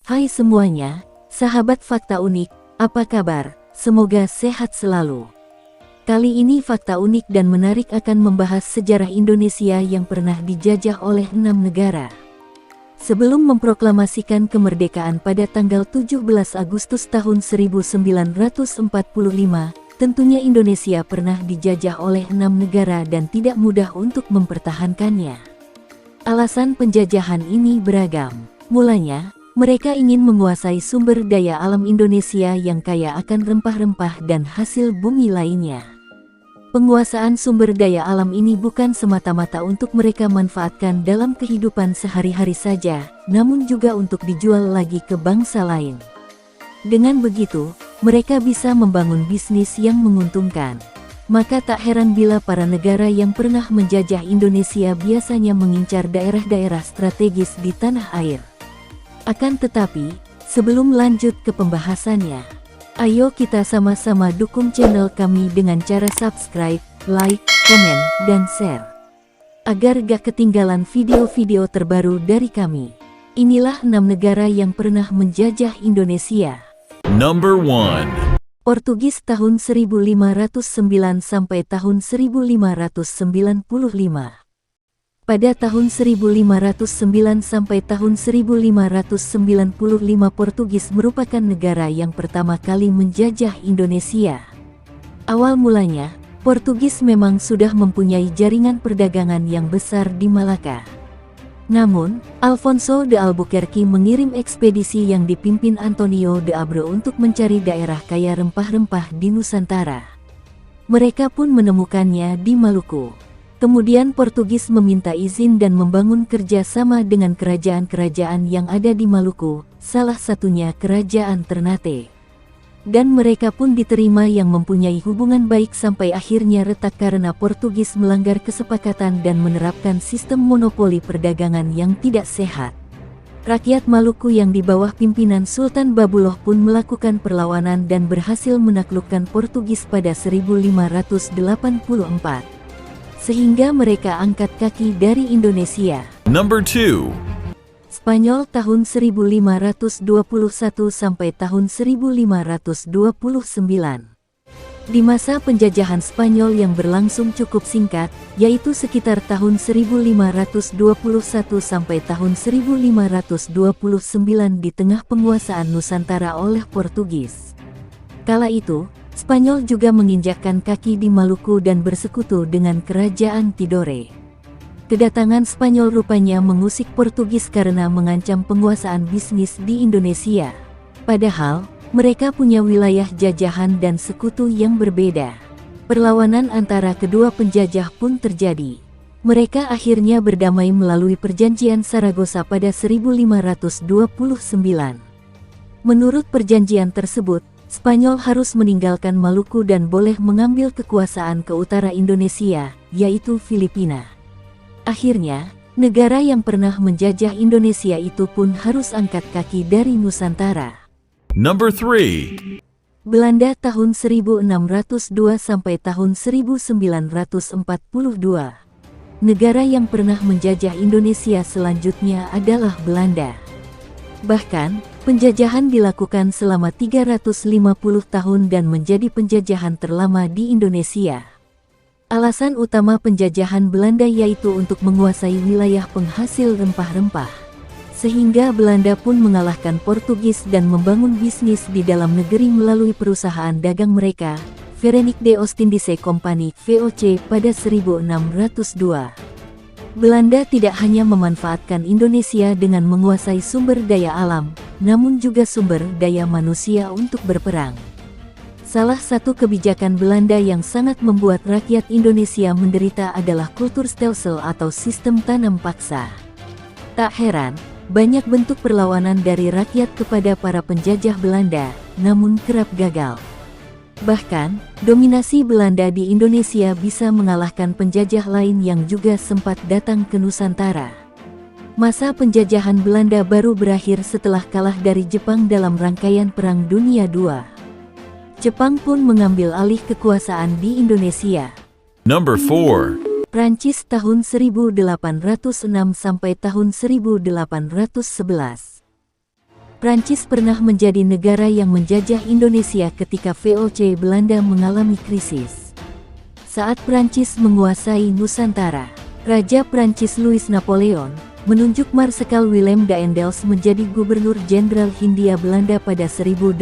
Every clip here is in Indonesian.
Hai semuanya, sahabat Fakta Unik, apa kabar? Semoga sehat selalu. Kali ini fakta unik dan menarik akan membahas sejarah Indonesia yang pernah dijajah oleh 6 negara. Sebelum memproklamasikan kemerdekaan pada tanggal 17 Agustus tahun 1945, tentunya Indonesia pernah dijajah oleh 6 negara dan tidak mudah untuk mempertahankannya. Alasan penjajahan ini beragam. Mulanya, mereka ingin menguasai sumber daya alam Indonesia yang kaya akan rempah-rempah dan hasil bumi lainnya. Penguasaan sumber daya alam ini bukan semata-mata untuk mereka manfaatkan dalam kehidupan sehari-hari saja, namun juga untuk dijual lagi ke bangsa lain. Dengan begitu, mereka bisa membangun bisnis yang menguntungkan. Maka tak heran bila para negara yang pernah menjajah Indonesia biasanya mengincar daerah-daerah strategis di tanah air. Akan tetapi, sebelum lanjut ke pembahasannya, ayo kita sama-sama dukung channel kami dengan cara subscribe, like, komen, dan share. Agar gak ketinggalan video-video terbaru dari kami. Inilah 6 negara yang pernah menjajah Indonesia. Number 1. Portugis tahun 1509 sampai tahun 1595. Pada tahun 1509 sampai tahun 1595 Portugis merupakan negara yang pertama kali menjajah Indonesia. Awal mulanya, Portugis memang sudah mempunyai jaringan perdagangan yang besar di Malaka. Namun, Alfonso de Albuquerque mengirim ekspedisi yang dipimpin Antonio de Abreu untuk mencari daerah kaya rempah-rempah di Nusantara. Mereka pun menemukannya di Maluku. Kemudian Portugis meminta izin dan membangun kerjasama dengan kerajaan-kerajaan yang ada di Maluku, salah satunya Kerajaan Ternate. Dan mereka pun diterima yang mempunyai hubungan baik sampai akhirnya retak karena Portugis melanggar kesepakatan dan menerapkan sistem monopoli perdagangan yang tidak sehat. Rakyat Maluku yang di bawah pimpinan Sultan Babuloh pun melakukan perlawanan dan berhasil menaklukkan Portugis pada 1584. Sehingga mereka angkat kaki dari Indonesia. Number 2. Spanyol tahun 1521 sampai tahun 1529. Di masa penjajahan Spanyol yang berlangsung cukup singkat, yaitu sekitar tahun 1521 sampai tahun 1529 di tengah penguasaan Nusantara oleh Portugis. Kala itu, Spanyol juga menginjakkan kaki di Maluku dan bersekutu dengan Kerajaan Tidore. Kedatangan Spanyol rupanya mengusik Portugis karena mengancam penguasaan bisnis di Indonesia. Padahal, mereka punya wilayah jajahan dan sekutu yang berbeda. Perlawanan antara kedua penjajah pun terjadi. Mereka akhirnya berdamai melalui Perjanjian Saragossa pada 1529. Menurut perjanjian tersebut, Spanyol harus meninggalkan Maluku dan boleh mengambil kekuasaan ke utara Indonesia, yaitu Filipina. Akhirnya, negara yang pernah menjajah Indonesia itu pun harus angkat kaki dari Nusantara. Number 3. Belanda tahun 1602 sampai tahun 1942. Negara yang pernah menjajah Indonesia selanjutnya adalah Belanda. Bahkan, penjajahan dilakukan selama 350 tahun dan menjadi penjajahan terlama di Indonesia. Alasan utama penjajahan Belanda yaitu untuk menguasai wilayah penghasil rempah-rempah. Sehingga Belanda pun mengalahkan Portugis dan membangun bisnis di dalam negeri melalui perusahaan dagang mereka, Verenigde de Oostindische Compagnie (VOC) pada 1602. Belanda tidak hanya memanfaatkan Indonesia dengan menguasai sumber daya alam, namun juga sumber daya manusia untuk berperang. Salah satu kebijakan Belanda yang sangat membuat rakyat Indonesia menderita adalah kultur stelsel atau sistem tanam paksa. Tak heran, banyak bentuk perlawanan dari rakyat kepada para penjajah Belanda, namun kerap gagal. Bahkan, dominasi Belanda di Indonesia bisa mengalahkan penjajah lain yang juga sempat datang ke Nusantara. Masa penjajahan Belanda baru berakhir setelah kalah dari Jepang dalam rangkaian Perang Dunia II. Jepang pun mengambil alih kekuasaan di Indonesia. Number 4. Prancis tahun 1806 sampai tahun 1811. Prancis pernah menjadi negara yang menjajah Indonesia ketika VOC Belanda mengalami krisis. Saat Prancis menguasai Nusantara, Raja Prancis Louis Napoleon menunjuk Marsekal Willem Daendels menjadi Gubernur Jenderal Hindia Belanda pada 1808.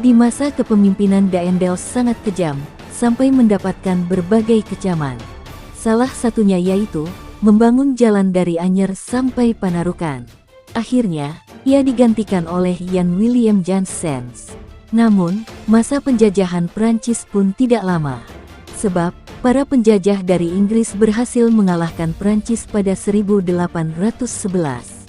Di masa kepemimpinan Daendels sangat kejam, sampai mendapatkan berbagai kecaman. Salah satunya yaitu membangun jalan dari Anyer sampai Panarukan. Akhirnya, ia digantikan oleh Jan Willem Janssens. Namun, masa penjajahan Prancis pun tidak lama. Sebab, para penjajah dari Inggris berhasil mengalahkan Prancis pada 1811.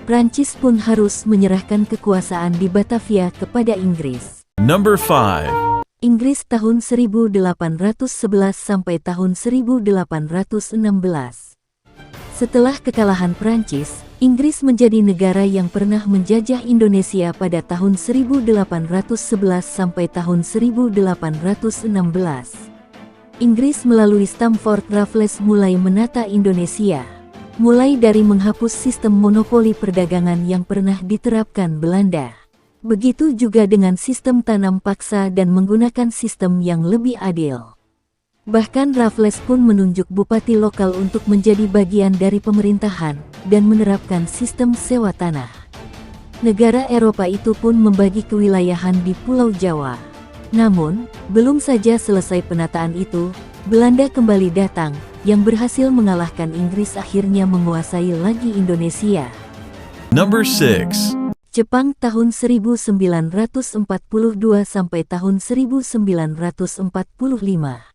Prancis pun harus menyerahkan kekuasaan di Batavia kepada Inggris. Number 5. Inggris tahun 1811 sampai tahun 1816. Setelah kekalahan Prancis, Inggris menjadi negara yang pernah menjajah Indonesia pada tahun 1811 sampai tahun 1816. Inggris melalui Stamford Raffles mulai menata Indonesia, mulai dari menghapus sistem monopoli perdagangan yang pernah diterapkan Belanda. Begitu juga dengan sistem tanam paksa dan menggunakan sistem yang lebih adil. Bahkan Raffles pun menunjuk bupati lokal untuk menjadi bagian dari pemerintahan dan menerapkan sistem sewa tanah. Negara Eropa itu pun membagi kewilayahan di Pulau Jawa. Namun, belum saja selesai penataan itu, Belanda kembali datang, yang berhasil mengalahkan Inggris akhirnya menguasai lagi Indonesia. Number 6. Jepang tahun 1942 sampai tahun 1945.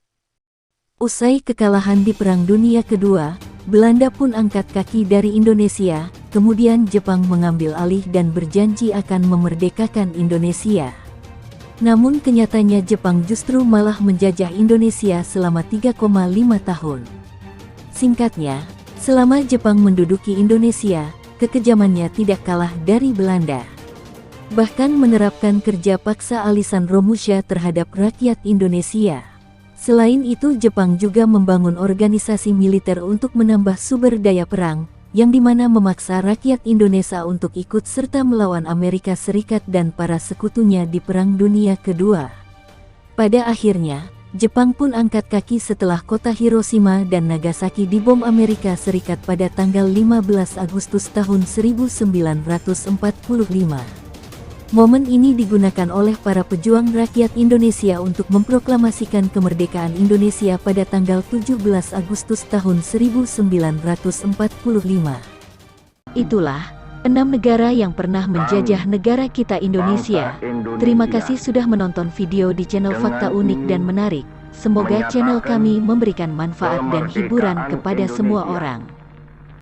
Usai kekalahan di Perang Dunia Kedua, Belanda pun angkat kaki dari Indonesia, kemudian Jepang mengambil alih dan berjanji akan memerdekakan Indonesia. Namun kenyataannya Jepang justru malah menjajah Indonesia selama 3,5 tahun. Singkatnya, selama Jepang menduduki Indonesia, kekejamannya tidak kalah dari Belanda. Bahkan menerapkan kerja paksa alisan Romusha terhadap rakyat Indonesia. Selain itu Jepang juga membangun organisasi militer untuk menambah sumber daya perang, yang dimana memaksa rakyat Indonesia untuk ikut serta melawan Amerika Serikat dan para sekutunya di Perang Dunia Kedua. Pada akhirnya, Jepang pun angkat kaki setelah kota Hiroshima dan Nagasaki dibom Amerika Serikat pada tanggal 15 Agustus tahun 1945. Momen ini digunakan oleh para pejuang rakyat Indonesia untuk memproklamasikan kemerdekaan Indonesia pada tanggal 17 Agustus tahun 1945. Itulah 6 negara yang pernah menjajah negara kita Indonesia. Terima kasih sudah menonton video di channel Fakta Unik dan Menarik. Semoga channel kami memberikan manfaat dan hiburan kepada semua orang.